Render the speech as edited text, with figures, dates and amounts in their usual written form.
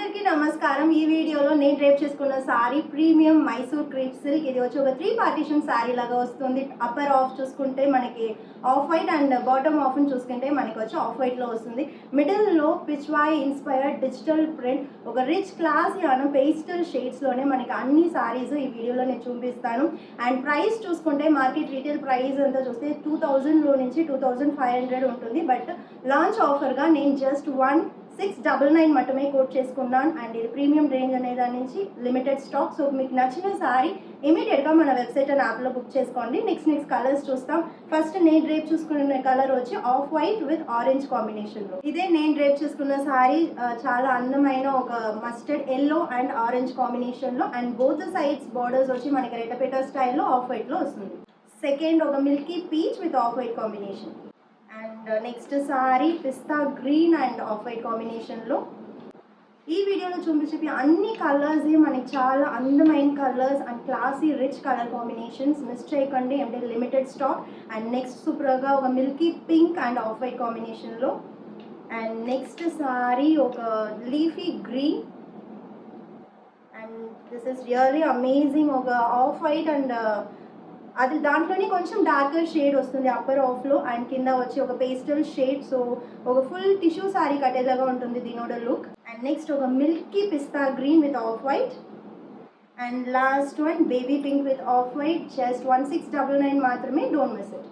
అందరికీ నమస్కారం. ఈ వీడియోలో నేను డ్రేప్ చేసుకున్న sorry premium Mysore creep silk. ఇది వచ్చి ఒక 3 పార్టీషన్ సారీ లాగా వస్తుంది. అప్పర్ ఆఫ్ చూసుకుంటే మనకి off white and bottom of చూసుకుంటే మనకి వచ్చి ఆఫ్ వైట్లో వస్తుంది. మిడిల్లో పిచ్వాయ్ ఇన్స్పైర్డ్ డిజిటల్ ప్రింట్, ఒక రిచ్ క్లాస్ అను పేస్టల్ షేడ్స్లోనే మనకి అన్ని సారీస్ ఈ వీడియోలో నేను చూపిస్తాను. అండ్ ప్రైస్ చూసుకుంటే మార్కెట్ రీటైల్ ప్రైస్ అంతా చూస్తే 2000 నుంచి 2500 ఉంటుంది. బట్ లాంచ్ ఆఫర్గా నేను జస్ట్ 1699 మాత్రమే కోట్ చేసుకున్నాను. అండ్ ఇది ప్రీమియం రేంజ్ అనే దాని నుంచి లిమిటెడ్ స్టాక్. సో మీకు నచ్చిన సారీ ఇమీడియట్గా మన వెబ్సైట్ అండ్ యాప్లో బుక్ చేసుకోండి. నెక్స్ట్ కలర్స్ చూస్తాం. ఫస్ట్ నేను డ్రేప్ చూసుకున్న కలర్ వచ్చి ఆఫ్ వైట్ విత్ ఆరెంజ్ కాంబినేషన్లో. ఇదే నేను డ్రేప్ చేసుకున్న సారీ చాలా అందమైన ఒక మస్టర్డ్ ఎల్లో అండ్ ఆరెంజ్ కాంబినేషన్లో, అండ్ బోత్ సైడ్స్ బార్డర్స్ వచ్చి మనకి రెట్టపేట స్టైల్లో ఆఫ్ వైట్లో వస్తుంది. సెకండ్ ఒక Milky peach with off white combination. And next sorry pista green and off white కాంబినేషన్లో. ఈ వీడియోలో చూపించే అన్ని కలర్స్ మనకి చాలా అందమైన colours and classy rich colour combinations. Miss చేయకండి, అంటే లిమిటెడ్ స్టాక్. అండ్ నెక్స్ట్ సూపర్గా ఒక Milky pink and off white కాంబినేషన్లో. అండ్ నెక్స్ట్ సారీ ఒక leafy green. And this is really amazing. ఒక ఆఫ్ వైట్ అండ్ అది దాంట్లోనే కొంచెం డార్కర్ షేడ్ వస్తుంది అప్పర్ ఆఫ్లో, అండ్ కింద వచ్చి ఒక పేస్టల్ షేడ్. సో ఒక ఫుల్ టిష్యూ సారీ కట్టేలాగా ఉంటుంది దీనోడ లుక్. అండ్ నెక్స్ట్ ఒక Milky pista green with off white. And last one baby pink with off white. Just 1699 మాత్రమే, డోంట్ మిస్ ఇట్.